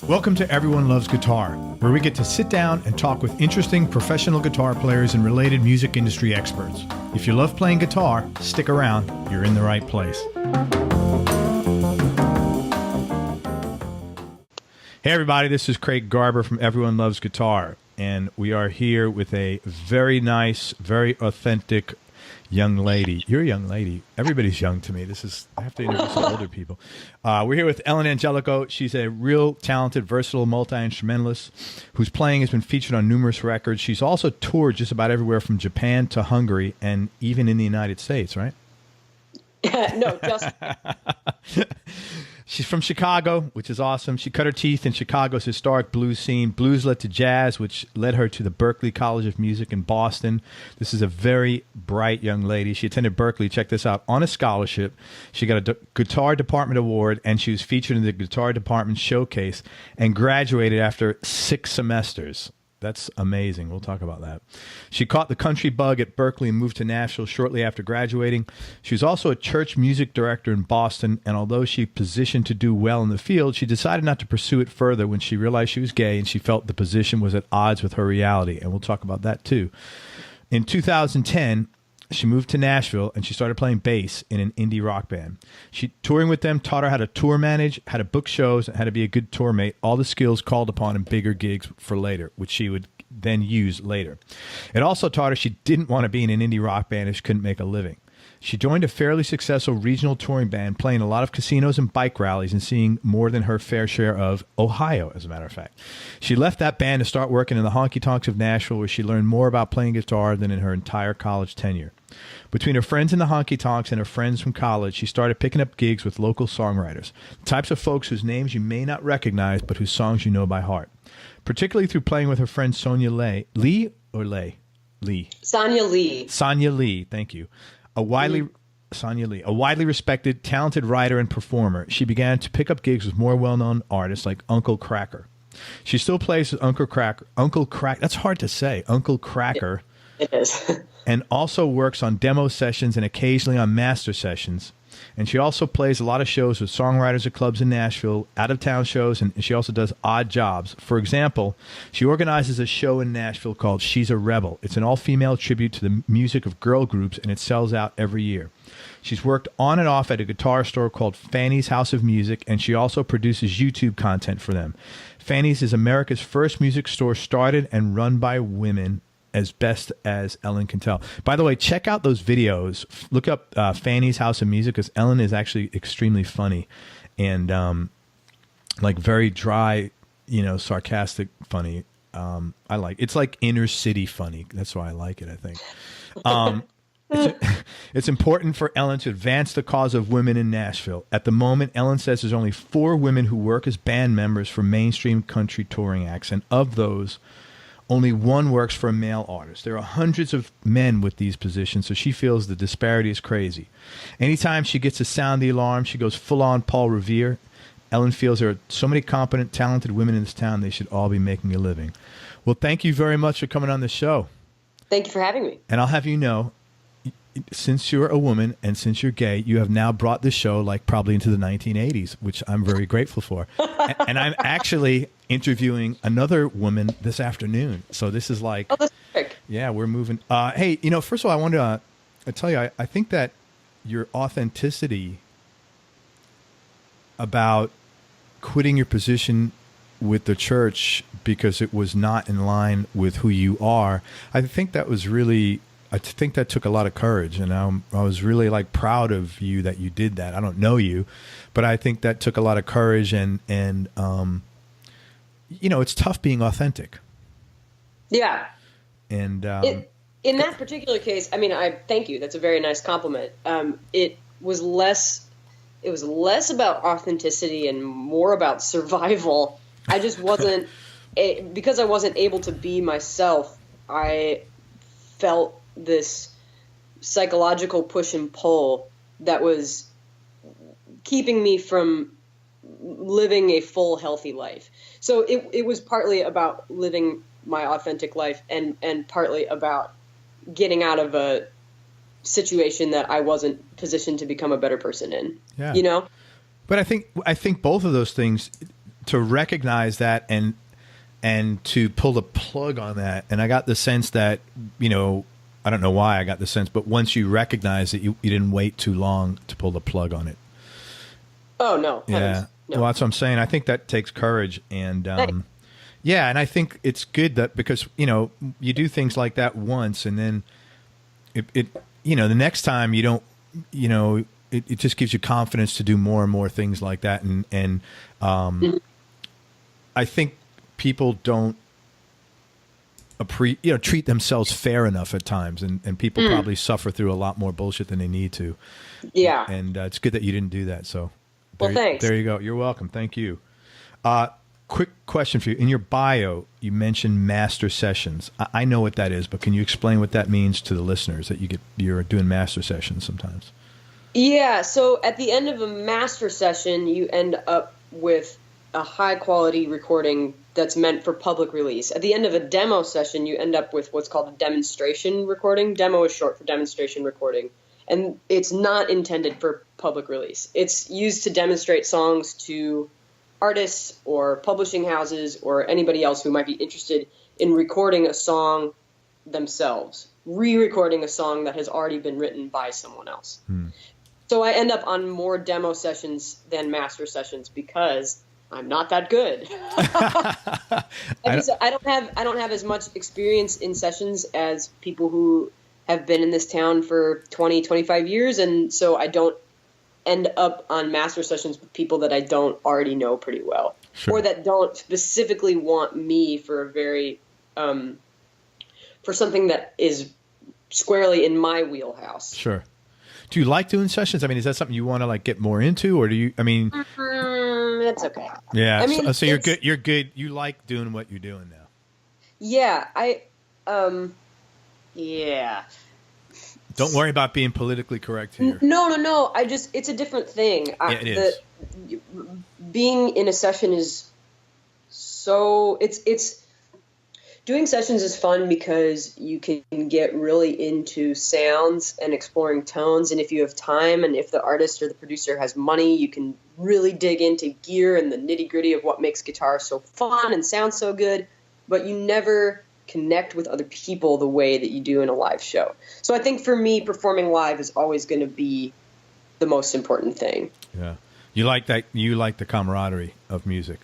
Welcome to Everyone Loves Guitar, where we get to sit down and talk with interesting professional guitar players and related music industry experts. If you love playing guitar, stick around. You're in the right place. Hey everybody, this is Craig Garber from Everyone Loves Guitar, and we are here with a very nice, very authentic young lady. You're a young lady. Everybody's young to me. I have to interview some older people. We're here with Ellen Angelico. She's a real talented, versatile multi-instrumentalist whose playing has been featured on numerous records. She's also toured just about everywhere from Japan to Hungary and even in the United States, right? No, just... She's from Chicago, which is awesome. She cut her teeth in Chicago's historic blues scene. Blues led to jazz, which led her to the Berklee College of Music in Boston. This is a very bright young lady. She attended Berklee, check this out, on a scholarship. She got a Guitar Department Award, and she was featured in the Guitar Department Showcase and graduated after 6 semesters. That's amazing. We'll talk about that. She caught the country bug at Berklee and moved to Nashville shortly after graduating. She was also a church music director in Boston, and although she positioned to do well in the field, she decided not to pursue it further when she realized she was gay and she felt the position was at odds with her reality, and we'll talk about that too. In 2010, she moved to Nashville and she started playing bass in an indie rock band. Touring with them taught her how to tour manage, how to book shows, and how to be a good tour mate, all the skills called upon in bigger gigs for later, which she would then use later. It also taught her she didn't want to be in an indie rock band if she couldn't make a living. She joined a fairly successful regional touring band, playing a lot of casinos and bike rallies and seeing more than her fair share of Ohio, as a matter of fact. She left that band to start working in the honky-tonks of Nashville, where she learned more about playing guitar than in her entire college tenure. Between her friends in the honky-tonks and her friends from college, she started picking up gigs with local songwriters, the types of folks whose names you may not recognize, but whose songs you know by heart. Particularly through playing with her friend Sonia Lee. Sonia Lee. Sonia Lee, thank you. Sonia Lee, a widely respected, talented writer and performer. She began to pick up gigs with more well-known artists like Uncle Kracker. She still plays with Uncle Kracker. That's hard to say. Uncle Kracker. It is. And also works on demo sessions and occasionally on master sessions. And she also plays a lot of shows with songwriters at clubs in Nashville, out-of-town shows, and she also does odd jobs. For example, she organizes a show in Nashville called She's a Rebel. It's an all-female tribute to the music of girl groups, and it sells out every year. She's worked on and off at a guitar store called Fanny's House of Music, and she also produces YouTube content for them. Fanny's is America's first music store started and run by women, as best as Ellen can tell. By the way, check out those videos. Look up Fanny's House of Music, because Ellen is actually extremely funny and like very dry, sarcastic funny. I like it's like inner city funny. That's why I like it, I think. It's important for Ellen to advance the cause of women in Nashville. At the moment, Ellen says there's only 4 women who work as band members for mainstream country touring acts, and of those, only 1 works for a male artist. There are hundreds of men with these positions, so she feels the disparity is crazy. Anytime she gets to sound the alarm, she goes full-on Paul Revere. Ellen feels there are so many competent, talented women in this town, they should all be making a living. Well, thank you very much for coming on the show. Thank you for having me. And I'll have you know, since you're a woman and since you're gay, you have now brought the show like probably into the 1980s, which I'm very grateful for. And I'm actually interviewing another woman this afternoon. So this is like, that's perfect. Yeah, we're moving. Hey, first of all, I wanted to tell you, I think that your authenticity about quitting your position with the church because it was not in line with who you are, I think that took a lot of courage, and I was really like proud of you that you did that. I don't know you, but I think that took a lot of courage, and it's tough being authentic. Yeah. And in that particular case, I mean, I thank you. That's a very nice compliment. It was less about authenticity and more about survival. I just wasn't because I wasn't able to be myself. I felt this psychological push and pull that was keeping me from living a full, healthy life. So it was partly about living my authentic life and partly about getting out of a situation that I wasn't positioned to become a better person in. Yeah. But I think both of those things, to recognize that and to pull the plug on that. And I got the sense that, I don't know why I got the sense, but once you recognize that you didn't wait too long to pull the plug on it. Oh, no. Yeah. No. Well, that's what I'm saying. I think that takes courage. And, yeah, and I think it's good that because, you do things like that once and then it the next time you don't, it just gives you confidence to do more and more things like that. And I think people don't treat themselves fair enough at times, and people probably suffer through a lot more bullshit than they need to. Yeah. And it's good that you didn't do that. So, thanks. There you go. You're welcome. Thank you. Quick question for you. In your bio, you mentioned master sessions. I know what that is, but can you explain what that means to the listeners that you're doing master sessions sometimes? Yeah. So at the end of a master session, you end up with a high quality recording that's meant for public release. At the end of a demo session, you end up with what's called a demonstration recording. Demo is short for demonstration recording. And it's not intended for public release. It's used to demonstrate songs to artists or publishing houses or anybody else who might be interested in recording a song themselves, re-recording a song that has already been written by someone else. So I end up on more demo sessions than master sessions because I'm not that good. I don't have as much experience in sessions as people who have been in this town for 20, 25 years. And so I don't end up on master sessions with people that I don't already know pretty well, or that don't specifically want me for a very, for something that is squarely in my wheelhouse. Sure. Do you like doing sessions? I mean, is that something you want to like get more into, or do you? I mean, it's okay. Yeah. I mean, so you're good. You're good. You like doing what you're doing now. Yeah. Yeah. Don't worry about being politically correct here. No. It's a different thing. It is. Being in a session is so it's doing sessions is fun because you can get really into sounds and exploring tones. And if you have time and if the artist or the producer has money, you can really dig into gear and the nitty gritty of what makes guitar so fun and sound so good. But you never connect with other people the way that you do in a live show. So I think for me, performing live is always going to be the most important thing. Yeah. You like that? You like the camaraderie of music?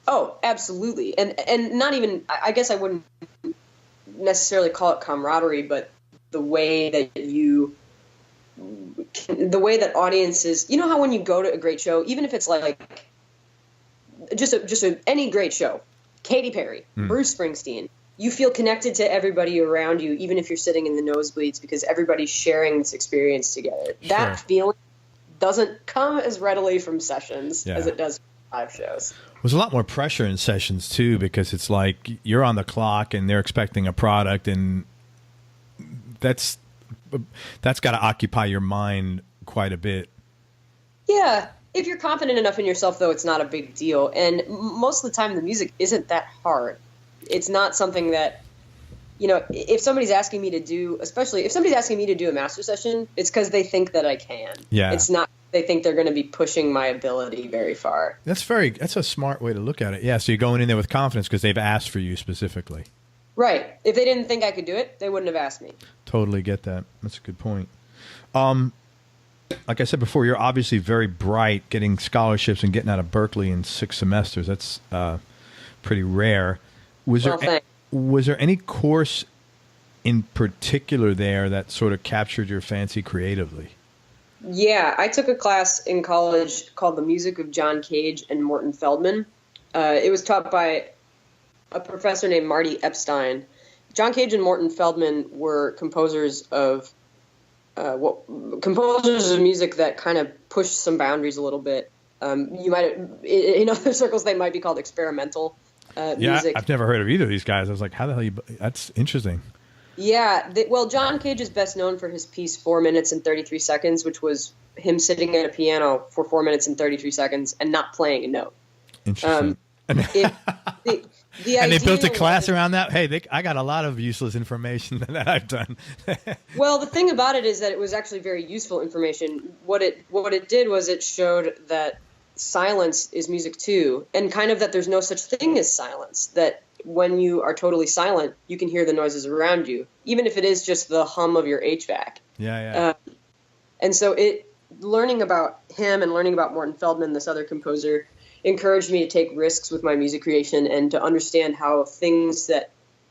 Oh, absolutely. And not even, I guess I wouldn't necessarily call it camaraderie, but the way that audiences, you know how when you go to a great show, even if it's like any great show, Katy Perry, Bruce Springsteen, you feel connected to everybody around you, even if you're sitting in the nosebleeds, because everybody's sharing this experience together. Sure. That feeling doesn't come as readily from sessions as it does from live shows. There's a lot more pressure in sessions too, because it's like you're on the clock and they're expecting a product, and that's got to occupy your mind quite a bit. Yeah. If you're confident enough in yourself, though, it's not a big deal. And most of the time, the music isn't that hard. It's not something that, if somebody's asking me to do, especially if somebody's asking me to do a master session, it's because they think that I can. Yeah. It's not, they think they're going to be pushing my ability very far. That's a smart way to look at it. Yeah. So you're going in there with confidence because they've asked for you specifically. Right. If they didn't think I could do it, they wouldn't have asked me. Totally get that. That's a good point. Like I said before, you're obviously very bright, getting scholarships and getting out of Berklee in 6 semesters. That's pretty rare. Was there any course in particular there that sort of captured your fancy creatively? Yeah, I took a class in college called The Music of John Cage and Morton Feldman. It was taught by a professor named Marty Epstein. John Cage and Morton Feldman were composers of music that kind of pushed some boundaries a little bit. You might, in other circles, they might be called experimental music. I've never heard of either of these guys. I was like, how the hell that's interesting. Yeah. John Cage is best known for his piece 4 minutes and 33 seconds, which was him sitting at a piano for 4 minutes and 33 seconds and not playing a note. Interesting. And they built a class around that. Hey, I got a lot of useless information that I've done. Well, the thing about it is that it was actually very useful information. What it did was it showed that silence is music too, and kind of that there's no such thing as silence, that when you are totally silent, you can hear the noises around you, even if it is just the hum of your HVAC. Yeah. And so learning about him and learning about Morton Feldman, this other composer, encouraged me to take risks with my music creation and to understand how things that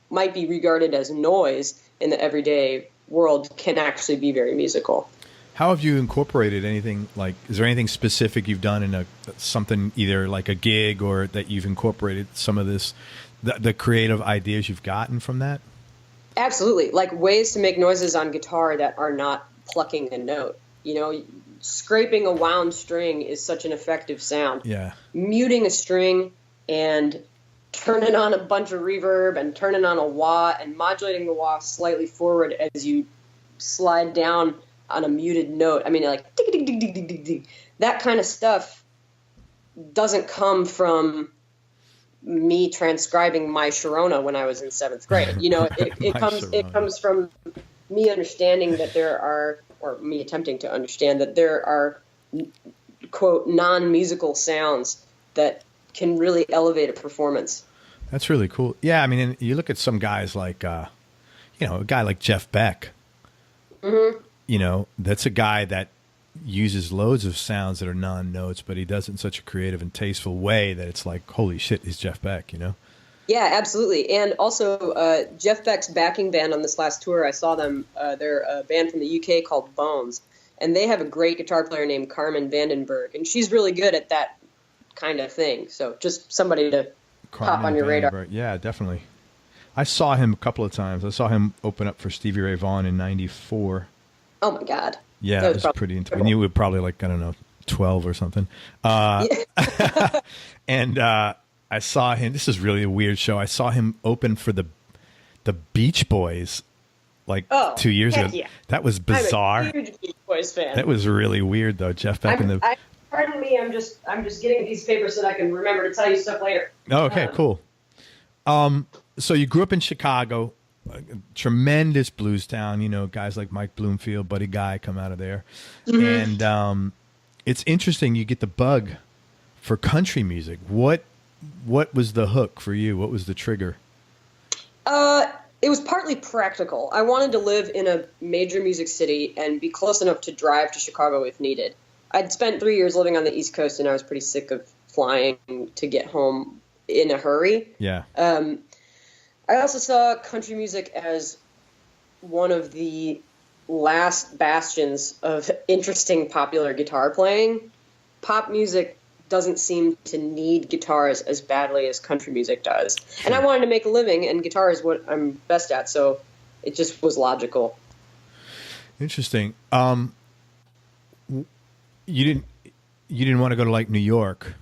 might be regarded as noise in the everyday world can actually be very musical. How have you incorporated anything, like, is there anything specific you've done in something, either like a gig or that you've incorporated some of this, the creative ideas you've gotten from that? Absolutely. Like ways to make noises on guitar that are not plucking a note. You know, scraping a wound string is such an effective sound. Yeah. Muting a string and turning on a bunch of reverb and turning on a wah and modulating the wah slightly forward as you slide down on a muted note. I mean, like, dig, dig, dig, dig, dig, dig, dig. That kind of stuff doesn't come from me transcribing My Sharona when I was in 7th grade. You know, it comes from me understanding that there are, or me attempting to understand that there are, quote, non-musical sounds that can really elevate a performance. That's really cool. Yeah, I mean, and you look at some guys like, a guy like Jeff Beck. Mm-hmm. You know, that's a guy that uses loads of sounds that are non-notes, but he does it in such a creative and tasteful way that it's like, holy shit, he's Jeff Beck, you know? Yeah, absolutely. And also, Jeff Beck's backing band on this last tour, I saw them. They're a band from the UK called Bones, and they have a great guitar player named Carmen Vandenberg, and she's really good at that kind of thing. So just somebody to pop on your radar. Yeah, definitely. I saw him a couple of times. I saw him open up for Stevie Ray Vaughan in '94. Oh my God. Yeah, it was pretty intense. We were probably like, I don't know, 12 or something. And I saw him. This is really a weird show. I saw him open for the Beach Boys like 2 years ago. Yeah. That was bizarre. I'm a huge Beach Boys fan. That was really weird, though. Jeff Beck in the. Pardon me. I'm just getting these papers so that I can remember to tell you stuff later. Oh, okay, cool. So you grew up in Chicago, a tremendous blues town. You know, guys like Mike Bloomfield, Buddy Guy come out of there, and it's interesting. You get the bug for country music. What was the hook for you? What was the trigger? It was partly practical. I wanted to live in a major music city and be close enough to drive to Chicago if needed. I'd spent 3 years living on the East Coast, and I was pretty sick of flying to get home in a hurry. Yeah. I also saw country music as one of the last bastions of interesting popular guitar playing. Pop music doesn't seem to need guitars as badly as country music does. Sure. And I wanted to make a living, and guitar is what I'm best at, so it just was logical. Interesting. You didn't want to go to like New York?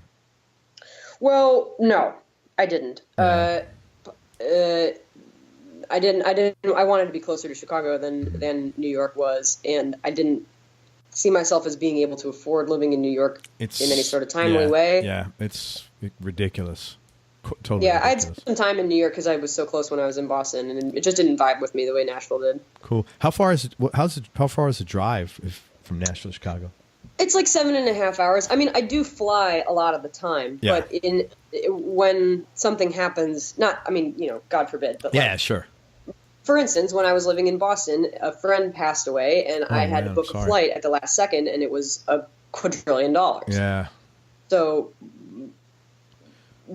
Well, no, I didn't. Yeah. I didn't. I wanted to be closer to Chicago than New York was, and I didn't see myself as being able to afford living in New York in any sort of timely way. Yeah, it's ridiculous. Totally. Yeah, ridiculous. I'd spent some time in New York because I was so close when I was in Boston, and it just didn't vibe with me the way Nashville did. Cool. How far is it? How far is the drive from Nashville to Chicago? It's like 7.5 hours. I mean, I do fly a lot of the time, but when something happens, God forbid. But yeah, sure. For instance, when I was living in Boston, a friend passed away, and I had to book a flight at the last second, and it was $2 quadrillion. Yeah. So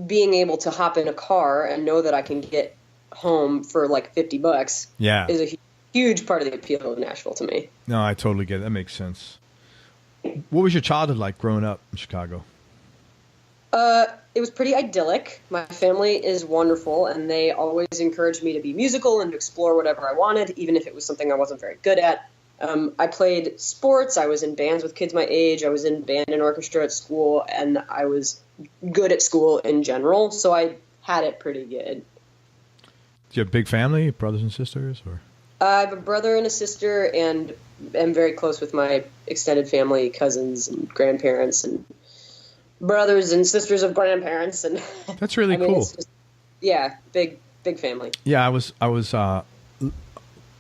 being able to hop in a car and know that I can get home for like $50 is a huge part of the appeal of Nashville to me. No, I totally get it. That makes sense. What was your childhood like growing up in Chicago? It was pretty idyllic. My family is wonderful, and they always encouraged me to be musical and to explore whatever I wanted, even if it was something I wasn't very good at. I played sports. I was in bands with kids my age. I was in band and orchestra at school, and I was good at school in general, so I had it pretty good. Do you have a big family, brothers and sisters? Or? I have a brother and a sister, and am very close with my extended family, cousins and grandparents and brothers and sisters of grandparents. And that's really cool. It's just, big family. Yeah, I was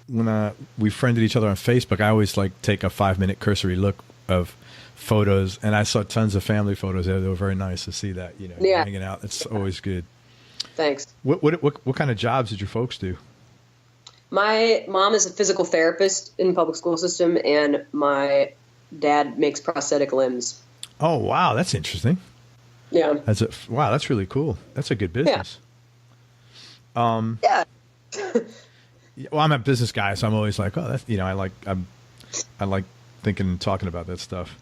when we friended each other on Facebook, I always like take a 5-minute cursory look of photos, and I saw tons of family photos there. They were very nice to see that, Yeah. hanging out. It's always good. Thanks. What kind of jobs did your folks do? My mom is a physical therapist in the public school system, and my dad makes prosthetic limbs. Oh, wow. That's interesting. Yeah. Wow, that's really cool. That's a good business. Yeah. Well, I'm a business guy, so I'm always like, oh, that's, I like thinking and talking about that stuff.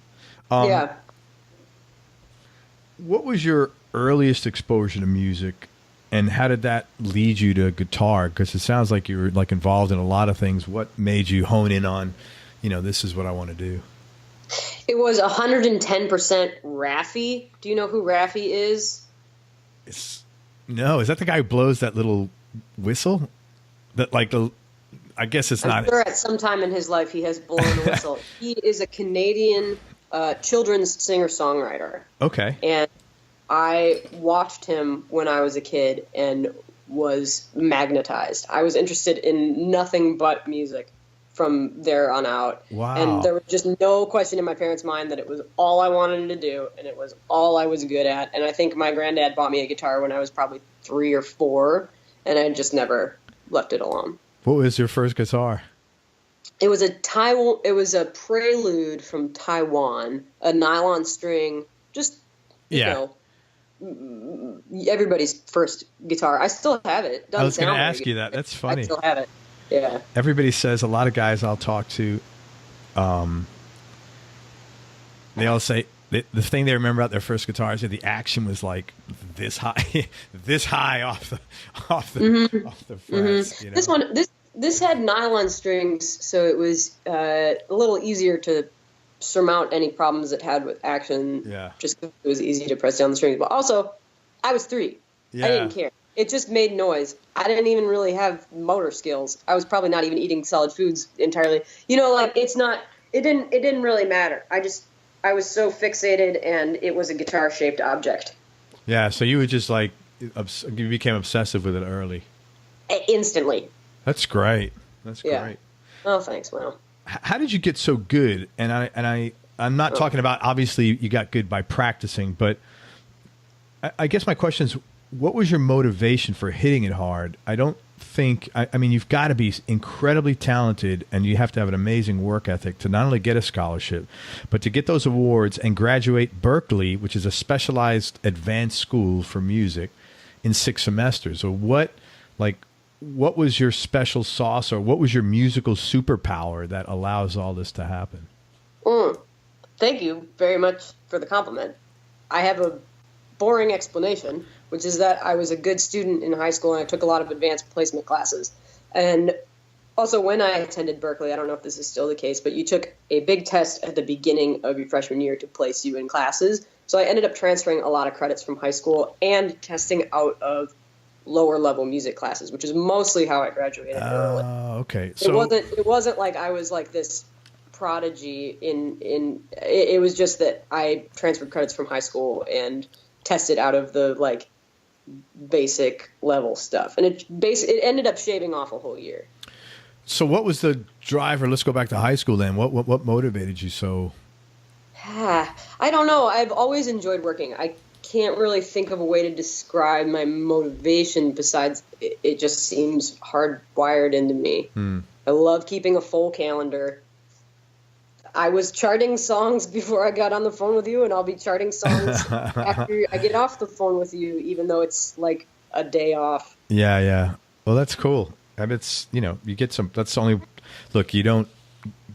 Yeah. What was your earliest exposure to music, and how did that lead you to guitar? Because it sounds like you were like involved in a lot of things. What made you hone in on, this is what I want to do? It was 110% Raffi. Do you know who Raffi is? No, is that the guy who blows that little whistle? That I guess it's not. I'm sure at some time in his life he has blown a whistle. He is a Canadian children's singer-songwriter. Okay. And I watched him when I was a kid and was magnetized. I was interested in nothing but music from there on out. Wow. And there was just no question in my parents' mind that it was all I wanted to do and it was all I was good at. And I think my granddad bought me a guitar when I was probably 3 or 4, and I just never left it alone. What was your first guitar? It was a Prelude from Taiwan, a nylon string, just, everybody's first guitar. I still have it. I was going to ask you that. That's funny. I still have it. Yeah. Everybody says, a lot of guys I'll talk to, they all say the thing they remember about their first guitar is that the action was like this high off the frets. Mm-hmm. This had nylon strings, so it was a little easier to surmount any problems it had with action. Yeah. Just 'cause it was easy to press down the strings. But also, I was 3. Yeah. I didn't care. It just made noise. I didn't even really have motor skills. I was probably not even eating solid foods entirely. It didn't really matter. I was so fixated, and it was a guitar-shaped object. Yeah, so you were just you became obsessive with it early. Instantly. That's great. That's great. Oh, thanks. Wow. How did you get so good? And I'm not talking about, obviously you got good by practicing, but I guess my question is, what was your motivation for hitting it hard? I don't think, I mean, you've got to be incredibly talented, and you have to have an amazing work ethic to not only get a scholarship, but to get those awards and graduate Berklee, which is a specialized advanced school for music, in 6 semesters. So what was your special sauce, or what was your musical superpower that allows all this to happen? Thank you very much for the compliment. I have a boring explanation, which is that I was a good student in high school and I took a lot of advanced placement classes. And also, when I attended Berklee, I don't know if this is still the case, but you took a big test at the beginning of your freshman year to place you in classes. So I ended up transferring a lot of credits from high school and testing out of lower level music classes, which is mostly how I graduated early. Okay. So it wasn't like I was like this prodigy it was just that I transferred credits from high school and tested out of the basic level stuff, and it ended up shaving off a whole year. So what was the driver? Let's go back to high school then. What motivated you so? I don't know. I've always enjoyed working. I can't really think of a way to describe my motivation besides it just seems hardwired into me. I love keeping a full calendar. I was charting songs before I got on the phone with you, and I'll be charting songs after I get off the phone with you, even though it's like a day off. Yeah. Well, that's cool. I mean, it's, you get some, that's only, look, you don't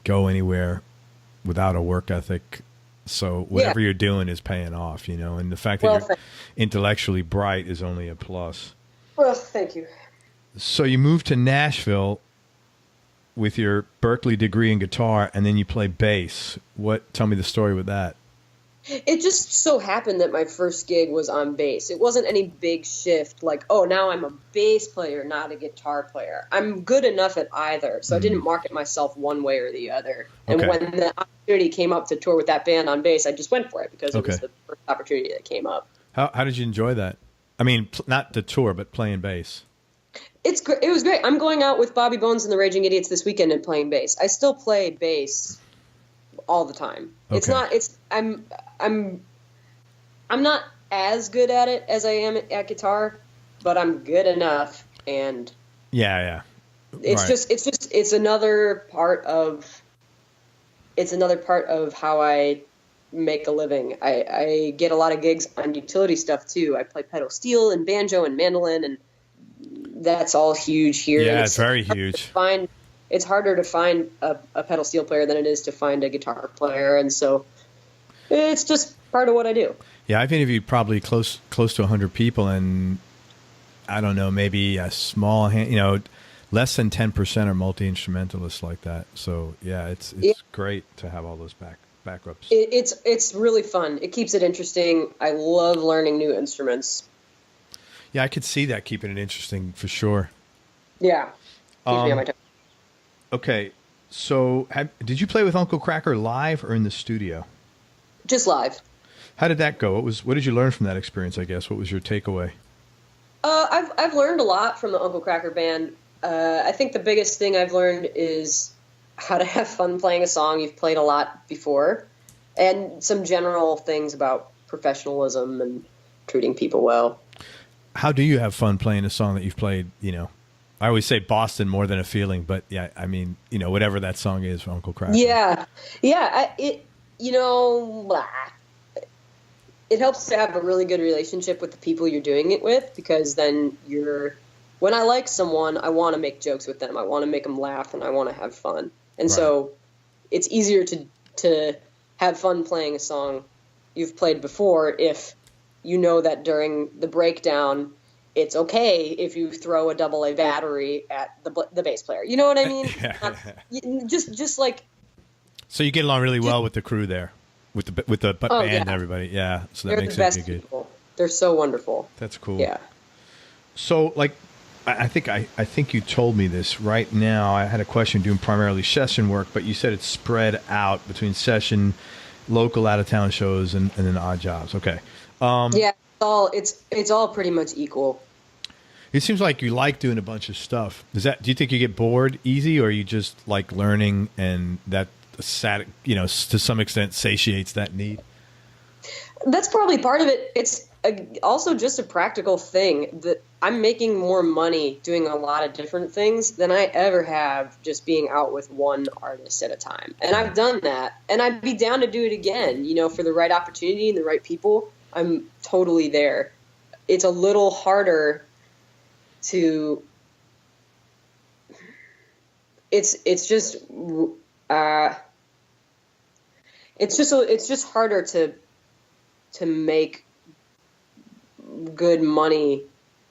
go anywhere without a work ethic. So whatever you're doing is paying off, and the fact that you're intellectually bright is only a plus. Well, thank you. So you moved to Nashville with your Berklee degree in guitar, and then you play bass. Tell me the story with that. It just so happened that my first gig was on bass. It wasn't any big shift like, oh, now I'm a bass player, not a guitar player. I'm good enough at either, so I didn't market myself one way or the other. And when the opportunity came up to tour with that band on bass, I just went for it because it was the first opportunity that came up. How did you enjoy that? I mean, not the tour, but playing bass. It was great. I'm going out with Bobby Bones and the Raging Idiots this weekend and playing bass. I still play bass all the time. Okay. It's not. It's I'm not as good at it as I am at guitar, but I'm good enough. And yeah. It's another part of how I make a living. I get a lot of gigs on utility stuff too. I play pedal steel and banjo and mandolin, and that's all huge here. Yeah, it's very huge. It's harder to find a pedal steel player than it is to find a guitar player, and so it's just part of what I do. Yeah, I've interviewed probably close to 100 people, and I don't know, maybe a small hand, less than 10% are multi-instrumentalists like that. So yeah, it's great to have all those backups. It's really fun. It keeps it interesting. I love learning new instruments. Yeah, I could see that keeping it interesting for sure. Yeah, keeps me on my toes. Okay, so did you play with Uncle Kracker live or in the studio? Just live. How did that go? What did you learn from that experience? I guess what was your takeaway? I've learned a lot from the Uncle Kracker band. I think the biggest thing I've learned is how to have fun playing a song you've played a lot before, and some general things about professionalism and treating people well. How do you have fun playing a song that you've played? I always say Boston more than a feeling, but yeah, I mean, whatever that song is for Uncle Kracker. Yeah. It helps to have a really good relationship with the people you're doing it with, because then when I like someone, I want to make jokes with them. I want to make them laugh, and I want to have fun. And so it's easier to have fun playing a song you've played before if you know that during the breakdown, it's okay if you throw a AA battery at the bass player. You know what I mean? Just like. So you get along really well with the crew there, with the band and everybody. Yeah, so that makes it good. People. They're so wonderful. That's cool. Yeah. So I think you told me this right now. I had a question doing primarily session work, but you said it's spread out between session, local out of town shows, and then odd jobs. Okay. Yeah, it's all pretty much equal. It seems like you like doing a bunch of stuff. Do you think you get bored easy, or you just like learning and that to some extent satiates that need? That's probably part of it. It's also just a practical thing that I'm making more money doing a lot of different things than I ever have just being out with one artist at a time. And I've done that, and I'd be down to do it again, for the right opportunity and the right people. I'm totally there. It's a little harder to. It's just harder to make good money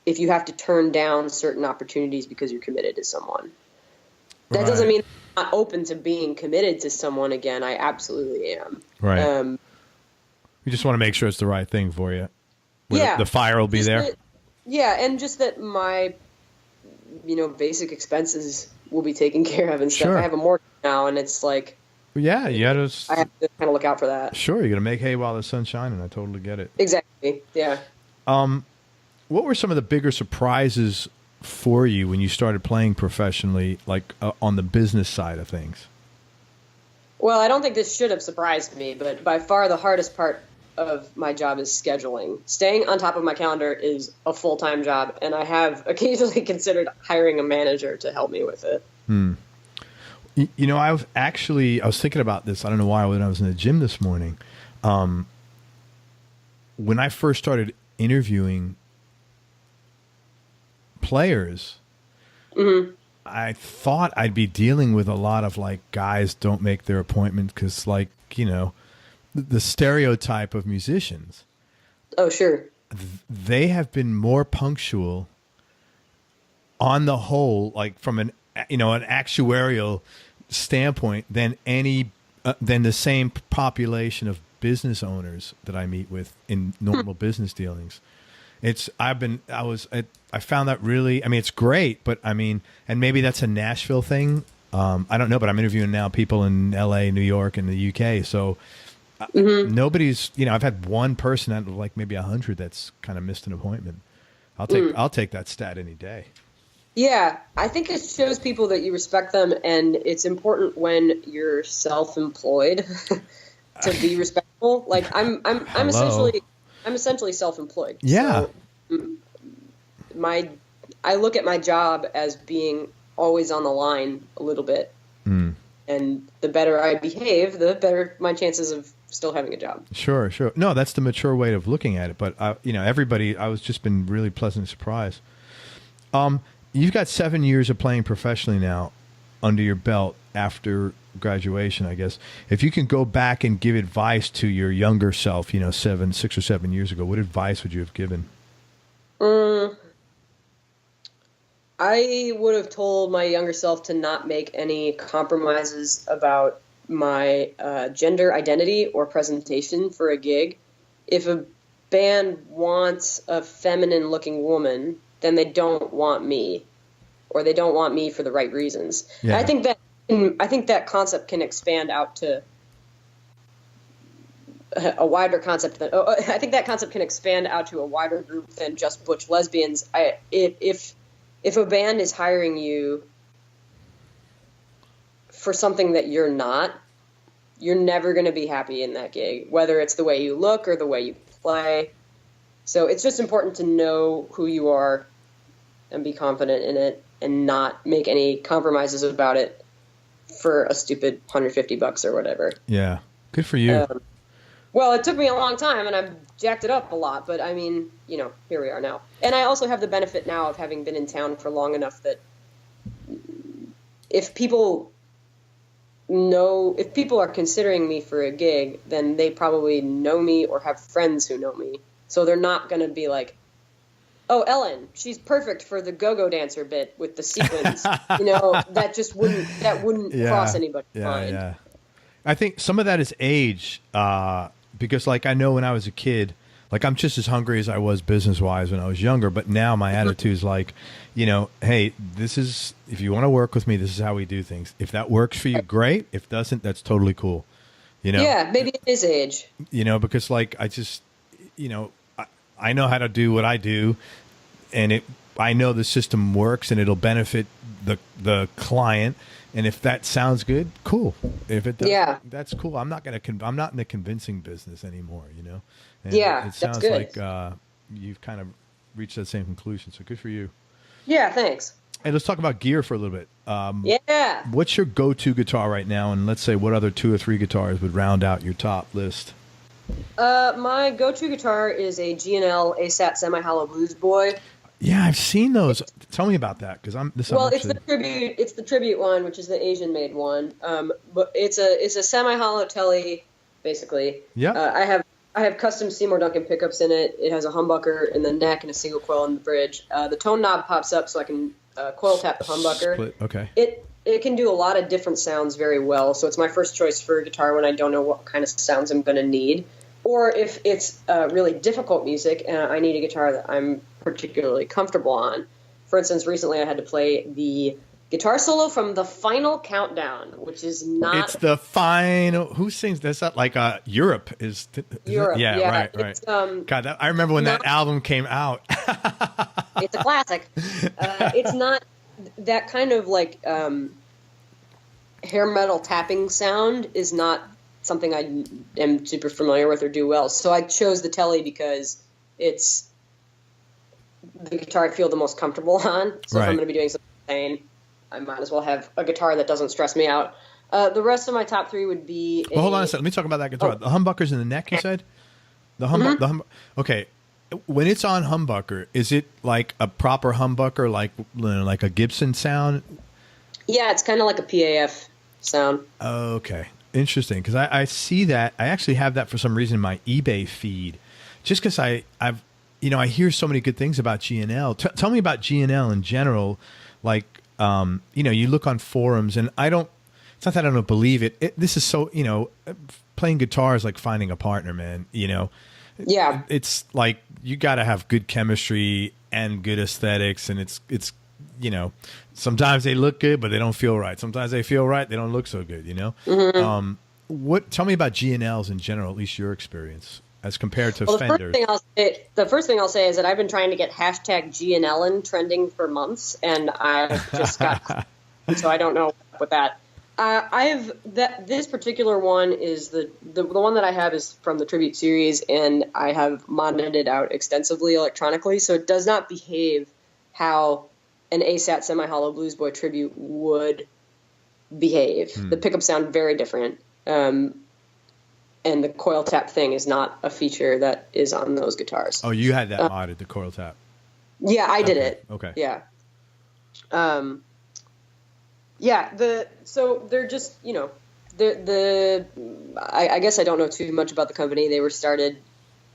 if you have to turn down certain opportunities because you're committed to someone. That doesn't mean I'm not open to being committed to someone again. I absolutely am. Right. You just want to make sure it's the right thing for you. The fire will be there. And just that my, basic expenses will be taken care of and stuff. Sure. I have a mortgage now, and it's like. Yeah, you got to. I have to kind of look out for that. Sure, you got to make hay while the sun's shining. I totally get it. Exactly. Yeah. What were some of the bigger surprises for you when you started playing professionally, like on the business side of things? Well, I don't think this should have surprised me, but by far the hardest part of my job is scheduling. Staying on top of my calendar is a full-time job, and I have occasionally considered hiring a manager to help me with it. I was thinking about this. I don't know why, when I was in the gym this morning. When I first started interviewing players, I thought I'd be dealing with a lot of guys don't make their appointments because the stereotype of musicians. Oh, sure. They have been more punctual on the whole, from an actuarial standpoint than the same population of business owners that I meet with in normal business dealings. I found that really, it's great, but and maybe that's a Nashville thing. I don't know, but I'm interviewing now people in LA, New York, and the UK. So nobody's, I've had one person out of maybe 100 that's kind of missed an appointment. I'll take that stat any day. Yeah, I think it shows people that you respect them, and it's important when you're self-employed to be respectful. Like Hello. I'm essentially self-employed. Yeah. So my I look at my job as being always on the line a little bit, Mm. and the better I behave, the better my chances of still having a job. Sure, sure. No, that's the mature way of looking at it. But everybody, I was just been really pleasantly surprised. You've got 7 years of playing professionally now under your belt after graduation, I guess. If you can go back and give advice to your younger self, 6 or 7 years ago, what advice would you have given? I would have told my younger self to not make any compromises about my gender identity or presentation for a gig. If a band wants a feminine-looking woman, then they don't want me, or they don't want me for the right reasons. Yeah. I think that concept can expand out to a wider concept than. I think that concept can expand out to a wider group than just butch lesbians. If a band is hiring you for something that you're not, you're never going to be happy in that gig, whether it's the way you look or the way you play. So it's just important to know who you are and be confident in it and not make any compromises about it for a stupid $150 or whatever. Yeah. Good for you. Well, it took me a long time and I've jacked it up a lot, but I mean, here we are now. And I also have the benefit now of having been in town for long enough that if people are considering me for a gig, then they probably know me or have friends who know me. So they're not going to be like, oh, Ellen, she's perfect for the go-go dancer bit with the sequins. that wouldn't cross anybody's mind. Yeah. I think some of that is age, because like I know when I was a kid, like I'm just as hungry as I was business-wise when I was younger, but now my attitude is like, hey, if you want to work with me, this is how we do things. If that works for you, great. If doesn't, that's totally cool. Yeah, maybe it is age. Because like I just, I know how to do what I do, and I know the system works and it'll benefit the client. And if that sounds good, cool. If it doesn't, that's cool. I'm not in the convincing business anymore, And it sounds like you've kind of reached that same conclusion. So good for you. Yeah, thanks. Hey, let's talk about gear for a little bit. Yeah. What's your go-to guitar right now? And let's say what other 2 or 3 guitars would round out your top list? My go-to guitar is a G&L ASAT semi-hollow Blues Boy. Yeah, I've seen those. Tell me about that, because it's the tribute. It's the tribute one, which is the Asian-made one. But it's a semi-hollow telly, basically. Yeah. I have custom Seymour Duncan pickups in it. It has a humbucker in the neck and a single coil in the bridge. The tone knob pops up so I can coil tap the humbucker. Split. Okay. It can do a lot of different sounds very well. So it's my first choice for a guitar when I don't know what kind of sounds I'm going to need. Or if it's really difficult music and I need a guitar that I'm particularly comfortable on. For instance, recently I had to play the guitar solo from The Final Countdown, which is not... It's the final... Who sings this? Like Europe is... Europe, yeah. Right. God, I remember when that album came out. It's a classic. It's not that kind of like hair metal tapping sound is not something I am super familiar with or do well. So I chose the Telly because it's the guitar I feel the most comfortable on. So if I'm going to be doing something insane, I might as well have a guitar that doesn't stress me out. The rest of my top 3 would be... hold on a second. Let me talk about that guitar. The humbucker's in the neck, you said? Okay. When it's on humbucker, is it like a proper humbucker, like a Gibson sound? Yeah, it's kind of like a PAF sound. Okay. Interesting, because I see that. I actually have that for some reason in my eBay feed, just because I hear so many good things about G&L. Tell me about G&L in general. Like, you look on forums, and it's not that I don't believe it. This is so, playing guitar is like finding a partner, man. Yeah. It's like you got to have good chemistry and good aesthetics, and it's sometimes they look good, but they don't feel right. Sometimes they feel right, they don't look so good. Mm-hmm. Tell me about G&Ls in general, at least your experience. as compared to Well, Fenders? the first thing I'll say is that I've been trying to get hashtag G and Ellen trending for months, and I've just got, so I don't know with that. This particular one is the one that I have is from the tribute series, and I have modded it out extensively electronically, so it does not behave how an ASAT semi-hollow Blues Boy tribute would behave. The pickups sound very different, and the coil tap thing is not a feature that is on those guitars. Oh, you had that modded, the coil tap. Yeah, I did it. Okay. Yeah. So they're just, I guess I don't know too much about the company. They were started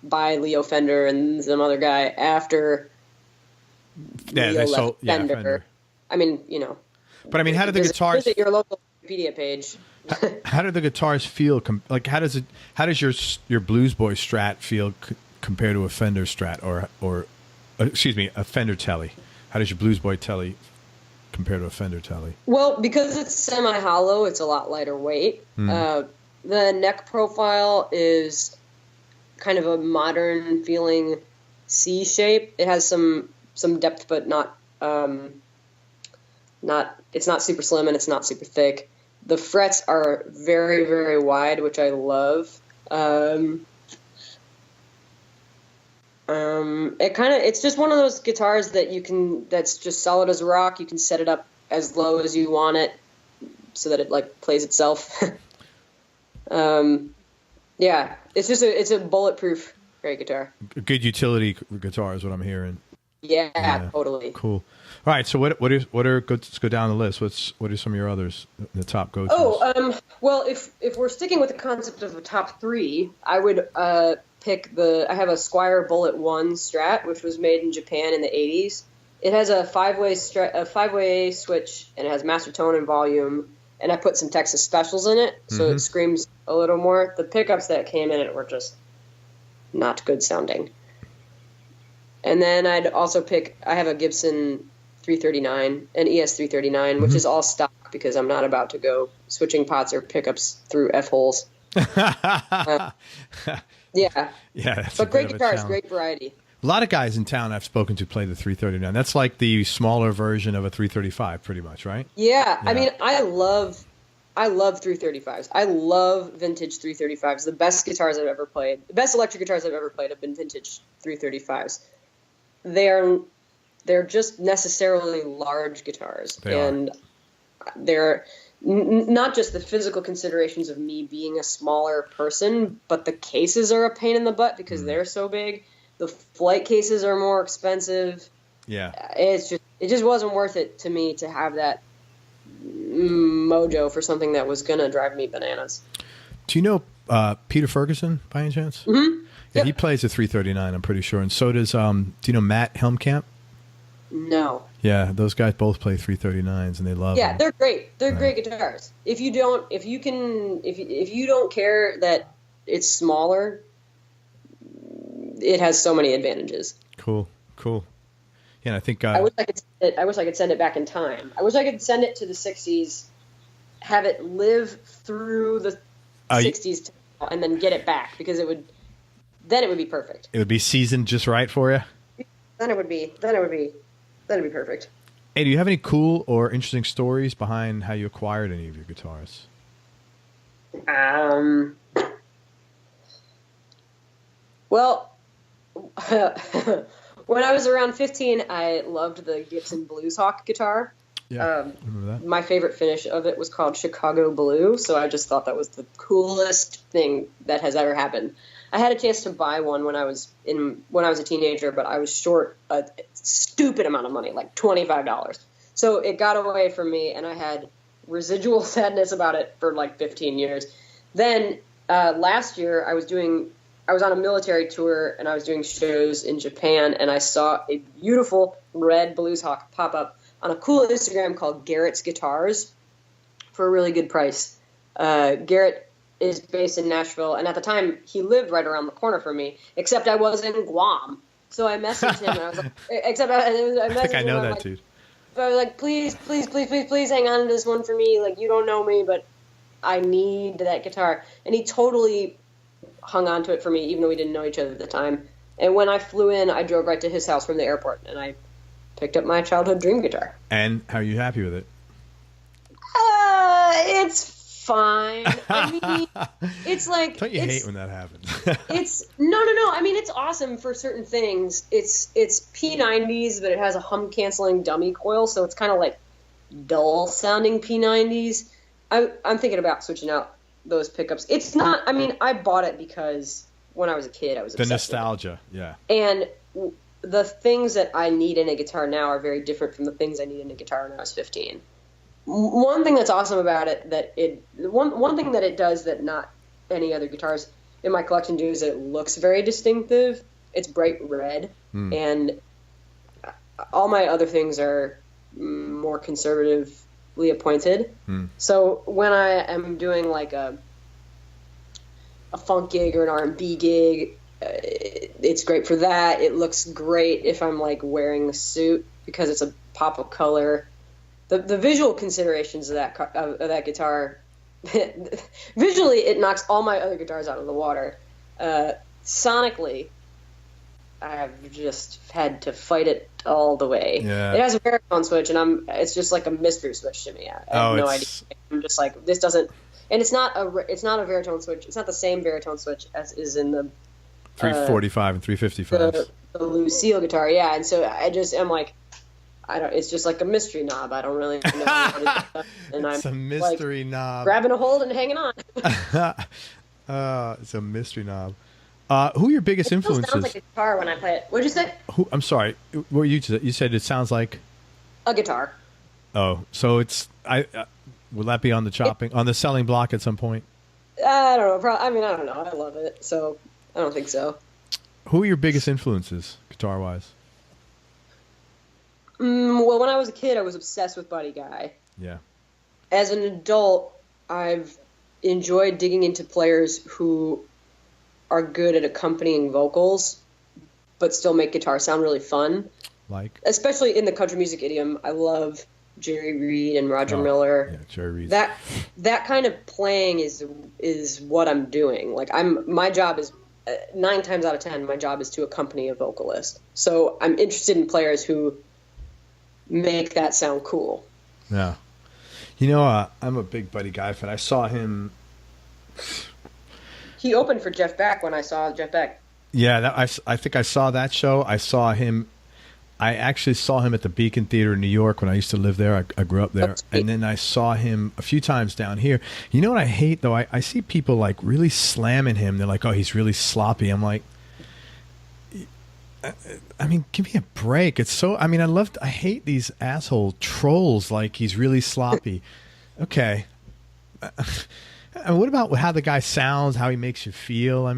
by Leo Fender and some other guy after Leo left Fender. I mean, But I mean, how do the guitars? Visit your local Wikipedia page. How do the guitars feel? How does your Blues Boy Strat feel compared to a Fender Strat or excuse me, a Fender Telly? How does your Blues Boy Telly compared to a Fender Telly? Well, because it's semi-hollow, it's a lot lighter weight. The neck profile is kind of a modern feeling C shape. It has some depth, but not it's not super slim and it's not super thick. The frets are very, very wide, which I love. It's just one of those guitars that's just solid as a rock. You can set it up as low as you want it so that it like plays itself. It's a bulletproof great guitar. A good utility guitar is what I'm hearing. Yeah, totally. Cool. All right, so what are let's go down the list. What are some of your others, the top go-tos? Well, if we're sticking with the concept of a top three, I would pick I have a Squier Bullet 1 Strat, which was made in Japan in the 80s. It has a five-way switch, and it has master tone and volume, and I put some Texas Specials in it, so it screams a little more. The pickups that came in it were just not good sounding. And then I'd also I have a Gibson 339, an ES339, which is all stock because I'm not about to go switching pots or pickups through F-holes. Yeah. That's but great guitars, great variety. A lot of guys in town I've spoken to play the 339. That's like the smaller version of a 335, pretty much, right? Yeah. I mean, I love 335s. I love vintage 335s. The best guitars I've ever played, the best electric guitars I've ever played have been vintage 335s. They're just necessarily large guitars. They're not just the physical considerations of me being a smaller person, but the cases are a pain in the butt because they're so big. The flight cases are more expensive. Yeah. It just wasn't worth it to me to have that mojo for something that was going to drive me bananas. Do you know Peter Ferguson by any chance? Mm-hmm. Yeah, he plays a 339, I'm pretty sure. And so does, do you know Matt Helmkamp? No. Yeah, those guys both play 339s and they love them. Yeah, they're great. They're great guitars. If you don't care that it's smaller, it has so many advantages. Cool. Yeah, I think I wish I could send it back in time. I wish I could send it to the 60s, have it live through the 60s and then get it back because it would be perfect. It would be seasoned just right for you. Then it would be perfect. Hey, do you have any cool or interesting stories behind how you acquired any of your guitars? Well, when I was around 15, I loved the Gibson Blues Hawk guitar. Yeah, remember that. My favorite finish of it was called Chicago Blue, so I just thought that was the coolest thing that has ever happened. I had a chance to buy one when I was a teenager, but I was short a stupid amount of money, like $25. So it got away from me, and I had residual sadness about it for like 15 years. Then last year, I was on a military tour, and I was doing shows in Japan, and I saw a beautiful red Blues Hawk pop up on a cool Instagram called Garrett's Guitars for a really good price. Garrett is based in Nashville, and at the time, he lived right around the corner from me, except I was in Guam. So I messaged him, and I was like, I think I know that, dude. But I was like, please hang on to this one for me. Like, you don't know me, but I need that guitar. And he totally hung on to it for me, even though we didn't know each other at the time. And when I flew in, I drove right to his house from the airport, and I picked up my childhood dream guitar. And how are you happy with it? It's fine. I mean, it's like... Don't you hate when that happens? It's... No. I mean, it's awesome for certain things. It's P90s, but it has a hum-canceling dummy coil, so it's kind of like dull-sounding P90s. I'm thinking about switching out those pickups. It's not... I mean, I bought it because when I was a kid, I was obsessed the nostalgia, with it. Yeah. And the things that I need in a guitar now are very different from the things I need in a guitar when I was 15. One thing that's awesome about it, one thing that it does that not any other guitars in my collection do, is that it looks very distinctive. It's bright red, and all my other things are more conservatively appointed. So when I am doing like a funk gig or an R&B gig, it's great for that. It looks great if I'm like wearing a suit because it's a pop of color. The visual considerations of that guitar, visually it knocks all my other guitars out of the water. Sonically, I've just had to fight it all the way. Yeah. It has a baritone switch, and it's just like a mystery switch to me. I have no idea. I'm just like, this doesn't, and it's not a baritone switch. It's not the same baritone switch as is in the 345 and 355. The Lucille guitar, yeah. And so I'm like, it's just like a mystery knob. I don't really know what it is. And It's a mystery knob. Grabbing a hold and hanging on. It's a mystery knob. Who are your biggest influences? It sounds like a guitar when I play it. What'd you say? I'm sorry. What you said it sounds like a guitar. Oh, so it's will that be on the selling block at some point? I don't know. I don't know. I love it, so I don't think so. Who are your biggest influences, guitar-wise? Well, when I was a kid, I was obsessed with Buddy Guy. Yeah. As an adult, I've enjoyed digging into players who are good at accompanying vocals, but still make guitar sound really fun. Like? Especially in the country music idiom, I love Jerry Reed and Roger Miller. Yeah, Jerry Reed. That kind of playing is what I'm doing. Like my job is 9 times out of 10, my job is to accompany a vocalist. So I'm interested in players who make that sound cool. Yeah. I'm a big Buddy Guy fan. I saw him. He opened for Jeff Beck when I saw Jeff Beck. Yeah, I think I saw that show. I saw him. I actually saw him at the Beacon Theater in New York when I used to live there. I grew up there. And then I saw him a few times down here. You know what I hate, though? I see people like really slamming him. They're like, oh, he's really sloppy. I'm like, give me a break. It's so, I hate these asshole trolls like he's really sloppy. Okay. And what about how the guy sounds, how he makes you feel?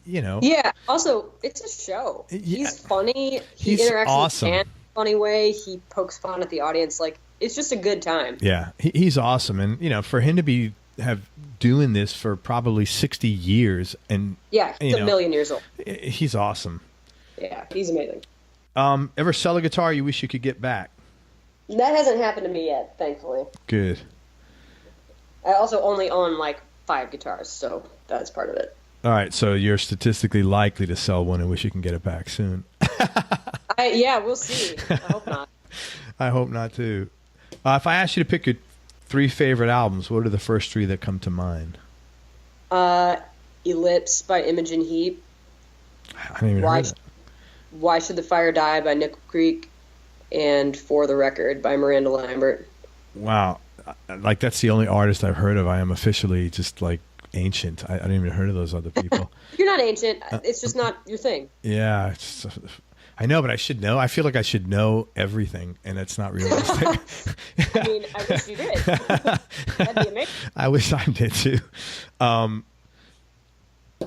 Yeah, also, it's a show. He's funny. He interacts awesome. with fans in a funny way. He pokes fun at the audience. Like, it's just a good time. Yeah, he's awesome. And, for him to have doing this for probably 60 years. And yeah, he's a million years old. He's awesome. Yeah, he's amazing. Ever sell a guitar you wish you could get back? That hasn't happened to me yet, thankfully. Good. I also only own like 5 guitars, so that's part of it. All right, so you're statistically likely to sell one and wish you can get it back soon. Yeah, we'll see. I hope not. I hope not, too. If I asked you to pick your 3 favorite albums, what are the first 3 that come to mind? Ellipse by Imogen Heap. I didn't even hear that. Why Should the Fire Die by Nickel Creek, and For the Record by Miranda Lambert. Wow. Like, that's the only artist I've heard of. I am officially just like ancient. I didn't even heard of those other people. You're not ancient. It's just not your thing. Yeah. I know, but I should know. I feel like I should know everything, and it's not realistic. I wish you did. That'd be amazing. I wish I did, too.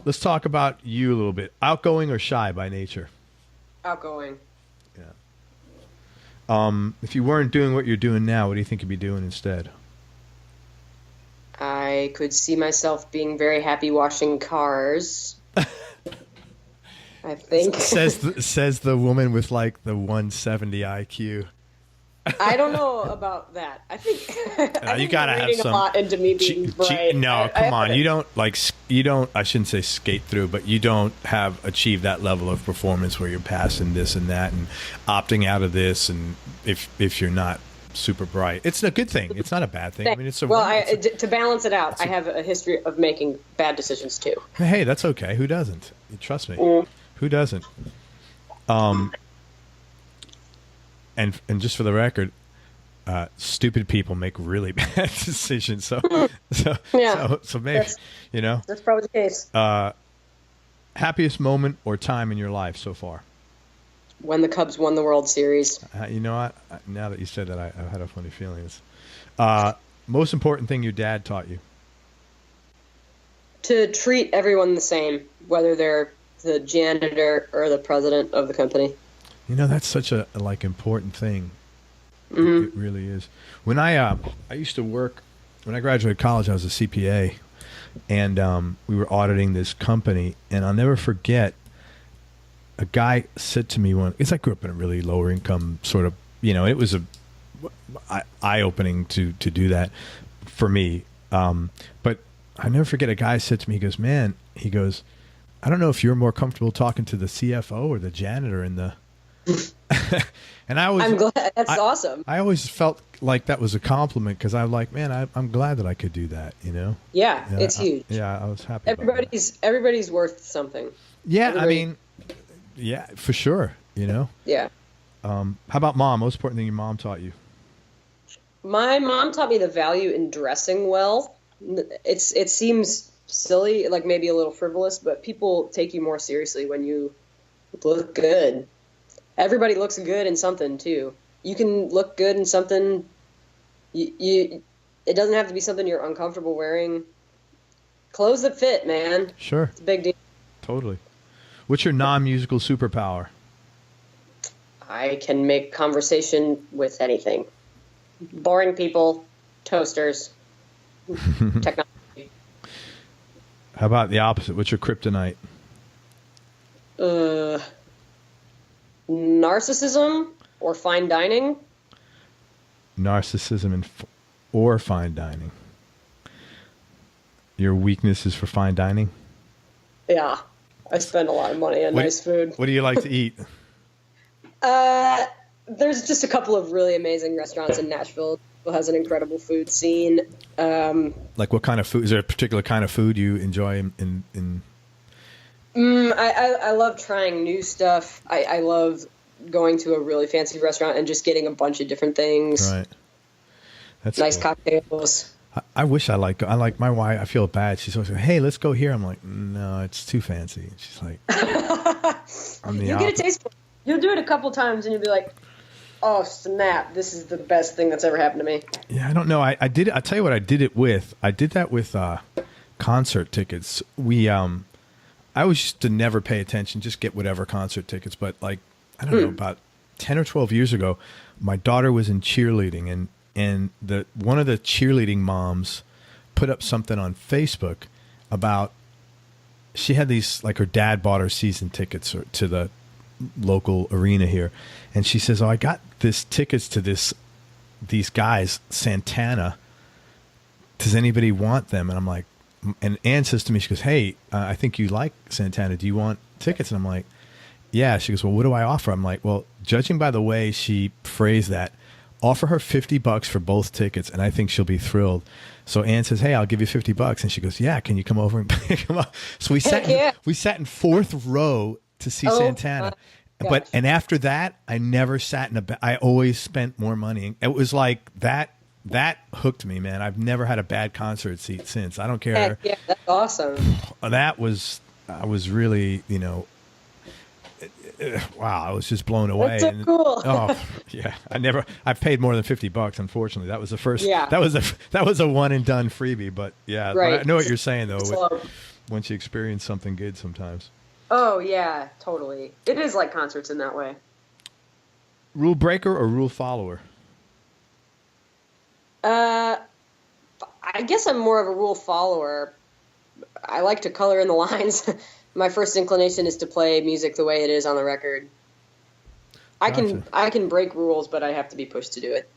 Let's talk about you a little bit. Outgoing or shy by nature? Outgoing. Yeah. If you weren't doing what you're doing now, what do you think you'd be doing instead? I could see myself being very happy washing cars. I think. Says the woman with like the 170 IQ. I don't know about that. I think you gotta have reading some a lot into me being bright. No, come on. You don't I shouldn't say skate through, but you don't have achieved that level of performance where you're passing this and that and opting out of this. And if you're not super bright, it's a good thing. It's not a bad thing. I mean, to balance it out, I have a history of making bad decisions too. Hey, that's okay. Who doesn't? Trust me. Who doesn't? And just for the record, stupid people make really bad decisions. So maybe that's probably the case. Happiest moment or time in your life so far? When the Cubs won the World Series. You know what? Now that you said that, I had a funny feeling. Most important thing your dad taught you? To treat everyone the same, whether they're the janitor or the president of the company. That's such a important thing. It really is. When I used to work, when I graduated college, I was a CPA, and we were auditing this company, and I'll never forget, a guy said to me because I grew up in a really lower income sort of, it was eye-opening to do that for me. But I never forget, a guy said to me, he goes, I don't know if you're more comfortable talking to the CFO or the janitor in the... And I'm glad. That's awesome. I always felt like that was a compliment because I'm like, man, I'm glad that I could do that. Yeah, it's huge. I was happy. Everybody's worth something. Yeah, yeah, for sure. Yeah. How about mom? Most important thing your mom taught you? My mom taught me the value in dressing well. It seems silly, like maybe a little frivolous, but people take you more seriously when you look good. Everybody looks good in something too. You can look good in something. It doesn't have to be something you're uncomfortable wearing. Clothes that fit, man. Sure. It's a big deal. Totally. What's your non-musical superpower? I can make conversation with anything. Boring people, toasters, technology. How about the opposite? What's your kryptonite? Narcissism or fine dining. Narcissism or fine dining. Your weakness is for fine dining? Yeah. I spend a lot of money on nice food. What do you like to eat? There's just a couple of really amazing restaurants in Nashville. It has an incredible food scene. Like what kind of food? Is there a particular kind of food you enjoy in I love trying new stuff. I love going to a really fancy restaurant and just getting a bunch of different things. Right. That's nice cool. cocktails. I wish I like my wife. I feel bad. She's always like, hey, let's go here. I'm like, no, it's too fancy. She's like, you get a taste for it. You'll do it a couple times and you'll be like, oh, snap. This is the best thing that's ever happened to me. Yeah, I don't know. I did. I'll tell you what I did it with. I did that with concert tickets. I used to never pay attention, just get whatever concert tickets. But like, I don't know, about 10 or 12 years ago, my daughter was in cheerleading, and one of the cheerleading moms put up something on Facebook about she had these, like her dad bought her season tickets to the local arena here. And she says, oh, I got this tickets to these guys, Santana. Does anybody want them? And I'm like, and Ann says to me, she goes, hey, I think you like Santana. Do you want tickets? And I'm like, yeah. She goes, well, what do I offer? I'm like, well, judging by the way she phrased that, offer her $50 for both tickets, and I think she'll be thrilled. So Ann says, hey, I'll give you $50. And she goes, yeah, can you come over and pick them up? So we sat in fourth row to see Santana. And after that, I never sat I always spent more money. It was like that hooked me, man. I've never had a bad concert seat since. I don't care. Heck yeah, that's awesome. I was really, wow, I was just blown away. That's so cool. Oh, yeah. I've paid more than $50, unfortunately. That was the first, yeah. that was a one and done freebie, but yeah. Right. But I know what you're saying though. Once you experience something good sometimes. Oh yeah, totally. It is like concerts in that way. Rule breaker or rule follower? I guess I'm more of a rule follower. I like to color in the lines. My first inclination is to play music the way it is on the record. Gotcha. I can break rules, but I have to be pushed to do it.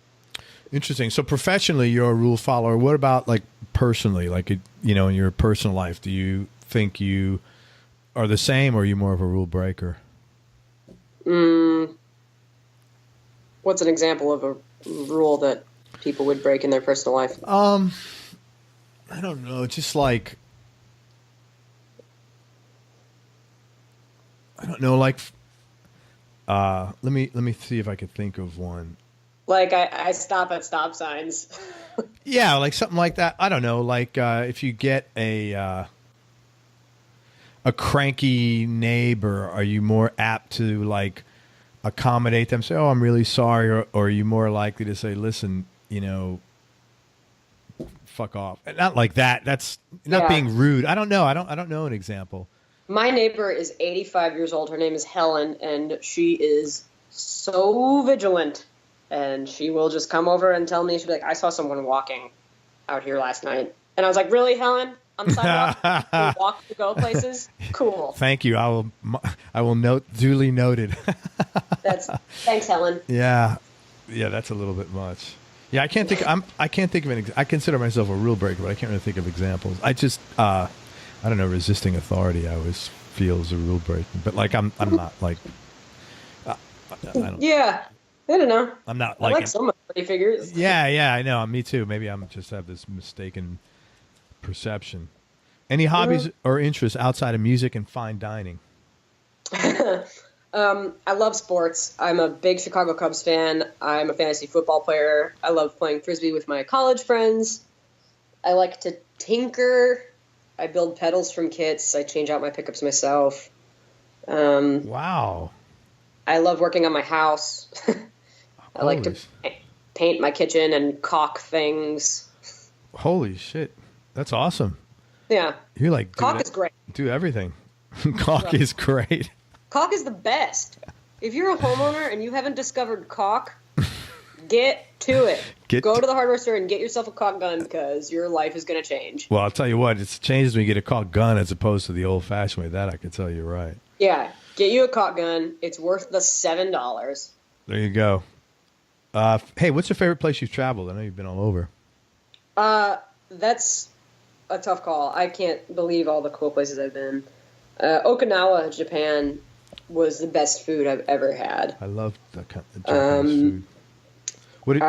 Interesting. So professionally, you're a rule follower. What about like personally, like, in your personal life? Do you think you are the same, or are you more of a rule breaker? What's an example of a rule that people would break in their personal life? I don't know. Just like, I don't know. Like, let me see if I could think of one. Like I stop at stop signs. Yeah, like something like that. I don't know. Like if you get a cranky neighbor, are you more apt to like accommodate them? Say, "Oh, I'm really sorry," or are you more likely to say, "Listen, fuck off"? Not like that. That's not being rude. I don't know. I don't know an example. My neighbor is 85 years old. Her name is Helen, and she is so vigilant. And she will just come over and tell me, she'll be like, "I saw someone walking out here last night." And I was like, "Really, Helen? On the sidewalk? You walk to go places? Cool." Thank you. I will note, duly noted. Thanks, Helen. Yeah, that's a little bit much. Yeah, I can't think of an. I consider myself a rule breaker, but I can't really think of examples. I just, I don't know, resisting authority. I always feel is a rule breaker, but like I'm not like. I don't. Yeah. I don't know. I'm not like some authority figures. Yeah, I know. Me too. Maybe I'm just have this mistaken perception. Any hobbies or interests outside of music and fine dining? I love sports. I'm a big Chicago Cubs fan. I'm a fantasy football player. I love playing Frisbee with my college friends. I like to tinker. I build pedals from kits. I change out my pickups myself. Wow. I love working on my house. I like to paint my kitchen and caulk things. Holy shit. That's awesome. Yeah. You're like, caulk is great. Do everything. Caulk is great. Caulk is the best. If you're a homeowner and you haven't discovered caulk, get to it. Go to the hardware store and get yourself a caulk gun because your life is going to change. Well, I'll tell you what, it changes when you get a caulk gun as opposed to the old-fashioned way. That I can tell you right. Yeah. Get you a caulk gun. It's worth the $7. There you go. Hey, what's your favorite place you've traveled? I know you've been all over. That's a tough call. I can't believe all the cool places I've been. Okinawa, Japan, was the best food I've ever had. I love that kind of Japanese food.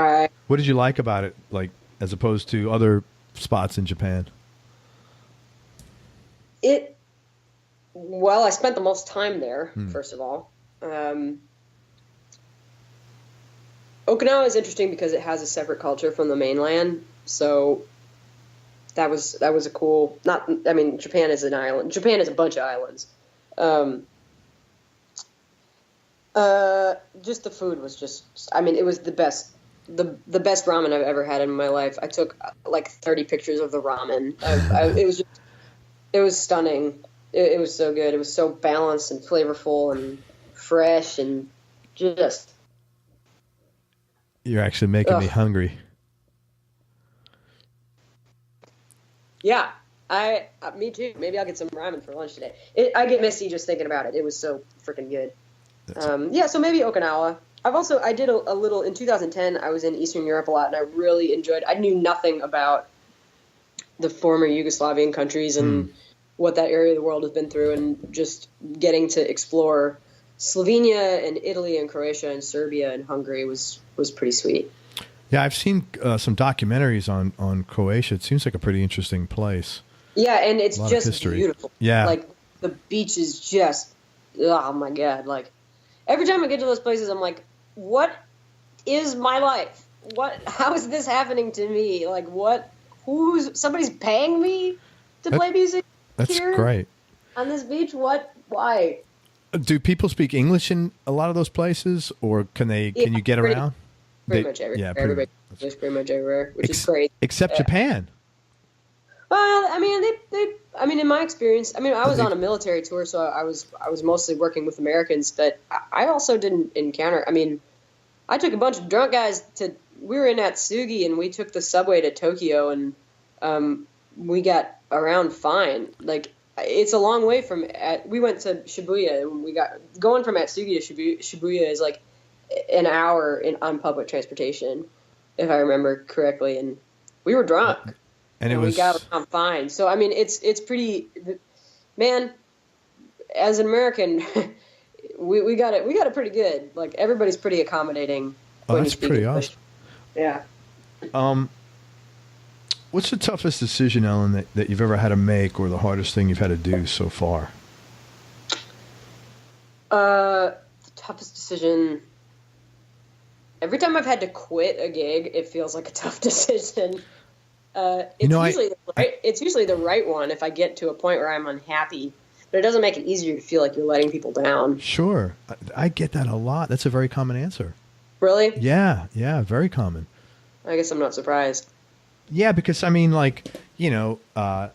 What did you like about it, like as opposed to other spots in Japan? Well, I spent the most time there, first of all. Okinawa is interesting because it has a separate culture from the mainland. So that was a cool. Japan is an island. Japan is a bunch of islands. Just the food was just. It was the best. The best ramen I've ever had in my life. I took like 30 pictures of the ramen. It was stunning. It was so good. It was so balanced and flavorful and fresh and just. You're actually making me hungry. Yeah, me too. Maybe I'll get some ramen for lunch today. I get misty just thinking about it. It was so freaking good. So maybe Okinawa. I did a little in 2010. I was in Eastern Europe a lot, and I really enjoyed. I knew nothing about the former Yugoslavian countries and what that area of the world has been through, and just getting to explore Slovenia and Italy and Croatia and Serbia and Hungary was pretty sweet. Yeah, I've seen some documentaries on Croatia. It seems like a pretty interesting place. Yeah, and it's just beautiful. Yeah. Like, the beach is just, oh my God. Like, every time I get to those places, I'm like, what is my life? How is this happening to me? Like, somebody's paying me to play music here? That's great. On this beach? Why? Do people speak English in a lot of those places, or can you get around? Pretty much everywhere. Yeah, everybody is pretty much everywhere, which is great. Except Japan. Well, in my experience, I was on a military tour, so I was mostly working with Americans, but I also didn't encounter. I took a bunch of drunk guys we were in Atsugi, and we took the subway to Tokyo, and we got around fine. Like, it's a long way we went to Shibuya, and going from Atsugi to Shibuya is like an hour on public transportation, if I remember correctly, and we were drunk, and we got around fine. So I mean, it's pretty, man. As an American, we got it pretty good. Like everybody's pretty accommodating. Oh, that's pretty awesome. Yeah. What's the toughest decision, Ellen, that you've ever had to make, or the hardest thing you've had to do so far? The toughest decision. Every time I've had to quit a gig, it feels like a tough decision. It's usually the right one if I get to a point where I'm unhappy, but it doesn't make it easier to feel like you're letting people down. Sure. I get that a lot. That's a very common answer. Really? Yeah, very common. I guess I'm not surprised. Yeah, because I mean, like, if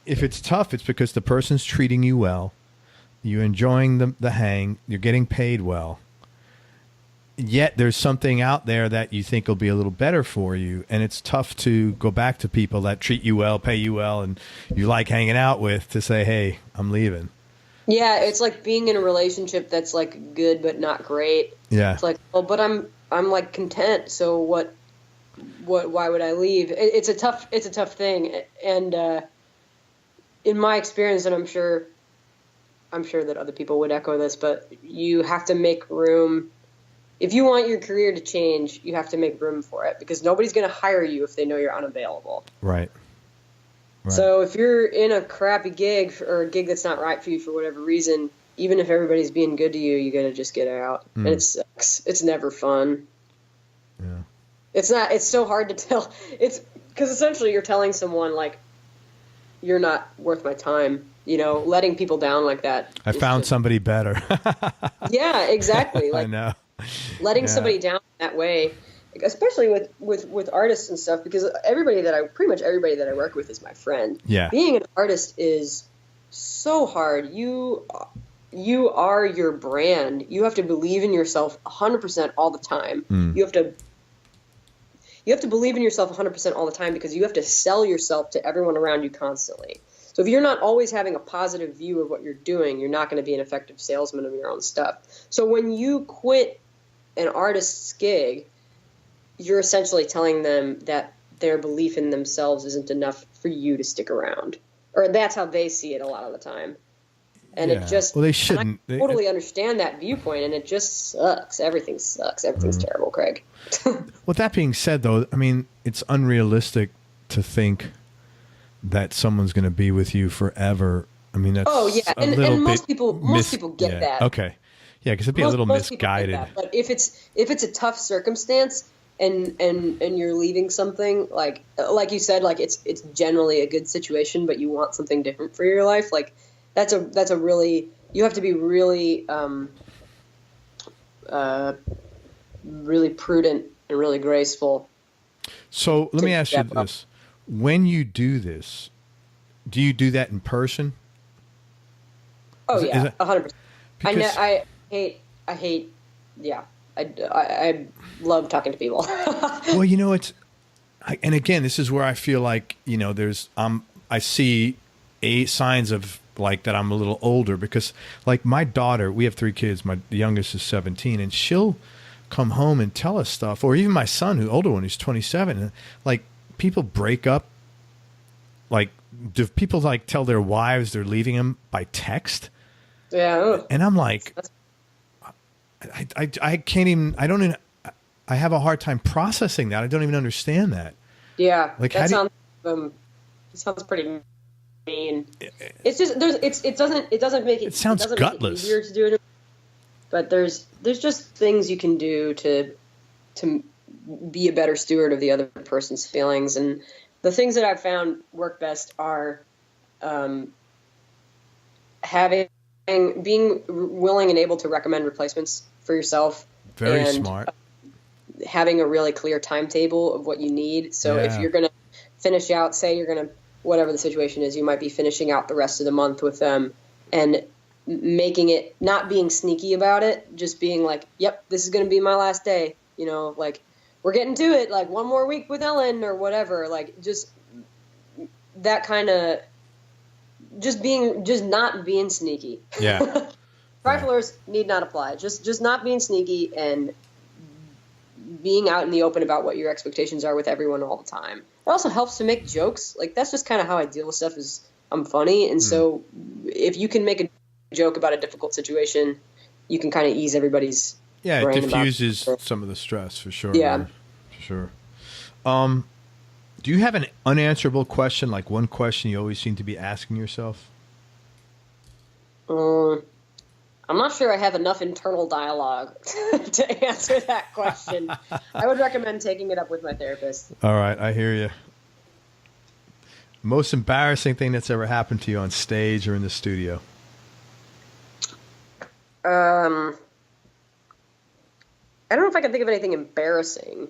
it's tough, it's because the person's treating you well, you're enjoying the hang, you're getting paid well, yet there's something out there that you think will be a little better for you, and it's tough to go back to people that treat you well, pay you well, and you like hanging out with to say, hey, I'm leaving. Yeah, it's like being in a relationship that's like good but not great. Yeah. It's like, well, but I'm like content, so why would I leave? It's a tough thing, and in my experience, and I'm sure that other people would echo this, but you have to make room. If you want your career to change, you have to make room for it, because nobody's going to hire you if they know you're unavailable. Right. So if you're in a crappy gig or a gig that's not right for you for whatever reason, even if everybody's being good to you, you got to just get out. And it sucks. It's never fun. Yeah. It's so hard to tell. It's because essentially you're telling someone, like, you're not worth my time. Letting people down like that. I found somebody better. Yeah, exactly. Like, I know. Letting somebody down that way, especially with artists and stuff, because pretty much everybody that I work with is my friend. Yeah. Being an artist is so hard. You are your brand. You have to believe in yourself 100% all the time. You have to believe in yourself 100% all the time, because you have to sell yourself to everyone around you constantly. So if you're not always having a positive view of what you're doing, you're not going to be an effective salesman of your own stuff. So when you quit an artist's gig, you're essentially telling them that their belief in themselves isn't enough for you to stick around. Or that's how they see it a lot of the time. And it just... Well, they shouldn't. I totally understand that viewpoint, and it just sucks. Everything sucks. Everything's terrible, Craig. With that being said, though, I mean, it's unrealistic to think that someone's going to be with you forever. I mean, that's and most people get that. Okay. Yeah, because it'd be a little misguided. But if it's a tough circumstance and you're leaving something, like you said, like it's generally a good situation, but you want something different for your life, like that's a really, you have to be really really prudent and really graceful. So let me ask you this. When you do this, do you do that in person? Oh, yeah, 100%. I hate, yeah. I love talking to people. Well, and again, this is where I feel like, I see signs of like that I'm a little older, because like my daughter, we have 3 kids. The youngest is 17, and she'll come home and tell us stuff, or even my son, who's older one, who's 27, and like people break up. Like, do people like tell their wives they're leaving them by text? Yeah. And I'm like, I can't even, I have a hard time processing that. I don't even understand that. Yeah. Like, that sounds pretty mean. It's just, it doesn't make it, it sounds gutless. Easier to do it. But there's just things you can do to be a better steward of the other person's feelings. And the things that I've found work best are being willing and able to recommend replacements for yourself. Very smart. Having a really clear timetable of what you need. So if you're going to finish out, say you're going to, whatever the situation is, you might be finishing out the rest of the month with them, and making it, not being sneaky about it, just being like, yep, this is going to be my last day. Like, we're getting to it, like 1 more week with Ellen or whatever. Like, just that kind of, just not being sneaky. Yeah. Triflers need not apply. Just not being sneaky and being out in the open about what your expectations are with everyone all the time. It also helps to make jokes. Like, that's just kind of how I deal with stuff, is I'm funny. And so if you can make a joke about a difficult situation, you can kind of ease everybody's brain. It diffuses some of the stress, for sure. Yeah. Man. For sure. Do you have an unanswerable question, like one question you always seem to be asking yourself? I'm not sure I have enough internal dialogue to answer that question. I would recommend taking it up with my therapist. All right, I hear you. Most embarrassing thing that's ever happened to you on stage or in the studio? I don't know if I can think of anything embarrassing.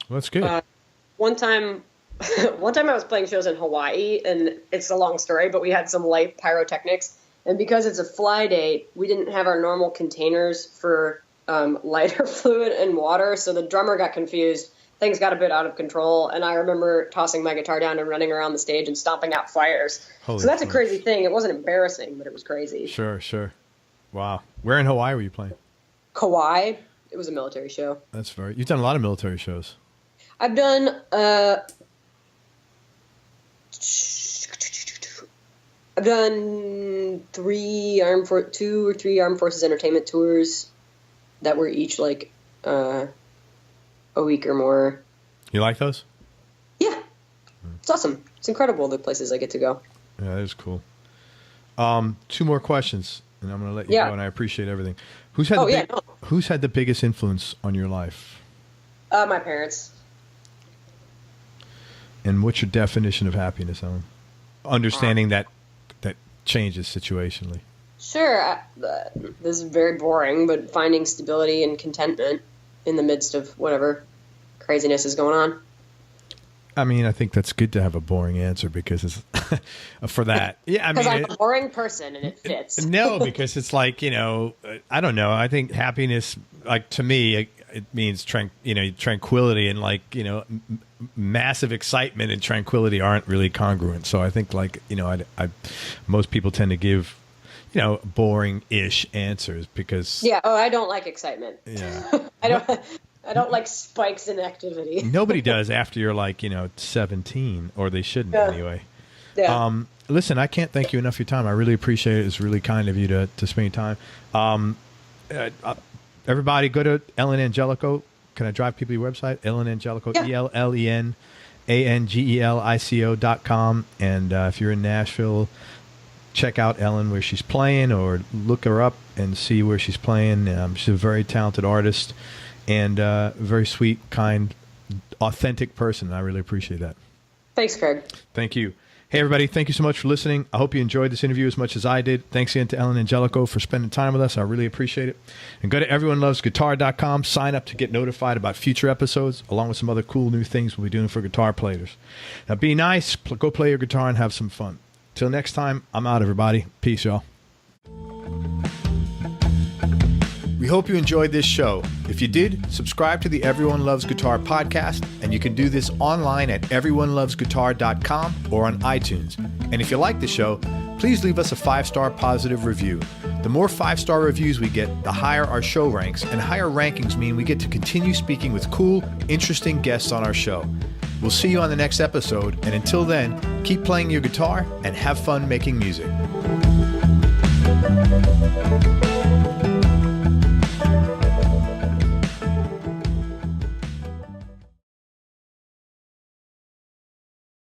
Well, that's good. One time I was playing shows in Hawaii, and it's a long story, but we had some light pyrotechnics. And because it's a fly date, we didn't have our normal containers for lighter fluid and water, so the drummer got confused. Things got a bit out of control, and I remember tossing my guitar down and running around the stage and stomping out fires. So that's a crazy thing. It wasn't embarrassing, but it was crazy. Sure. Wow. Where in Hawaii were you playing? Kauai. It was a military show. You've done a lot of military shows. I've done two or three Armed Forces Entertainment tours that were each like a week or more. You like those? Yeah. It's awesome. It's incredible, the places I get to go. Yeah, that is cool. 2 more questions, and I'm going to let you go, and I appreciate everything. Who's had the biggest influence on your life? My parents. And what's your definition of happiness, Ellen? Understanding that changes situationally. Sure. This is very boring, but finding stability and contentment in the midst of whatever craziness is going on. I mean, I think that's good to have a boring answer, because it's for that. Yeah, I mean, because I'm a boring person and it fits. No, because it's like, I don't know. I think happiness, like, to me, it means tranquility, and like, massive excitement and tranquility aren't really congruent. So I think, like, most people tend to give, boring-ish answers because. Yeah. Oh, I don't like excitement. Yeah. I don't like spikes in activity. Nobody does after you're like, 17, or they shouldn't anyway. Yeah. Listen, I can't thank you enough for your time. I really appreciate it. It's really kind of you to spend your time. Everybody go to Ellen Angelico. Can I drive people to your website? Ellen Angelico, ELLENANGELICO.com. And if you're in Nashville, check out Ellen where she's playing, or look her up and see where she's playing. She's a very talented artist and very sweet, kind, authentic person. I really appreciate that. Thanks, Craig. Thank you. Hey, everybody. Thank you so much for listening. I hope you enjoyed this interview as much as I did. Thanks again to Ellen Angelico for spending time with us. I really appreciate it. And go to everyonelovesguitar.com. Sign up to get notified about future episodes, along with some other cool new things we'll be doing for guitar players. Now, be nice. Go play your guitar and have some fun. Till next time, I'm out, everybody. Peace, y'all. We hope you enjoyed this show. If you did, subscribe to the Everyone Loves Guitar podcast, and you can do this online at everyonelovesguitar.com or on iTunes. And if you like the show, please leave us a 5-star positive review. The more 5-star reviews we get, the higher our show ranks, and higher rankings mean we get to continue speaking with cool, interesting guests on our show. We'll see you on the next episode, and until then, keep playing your guitar and have fun making music.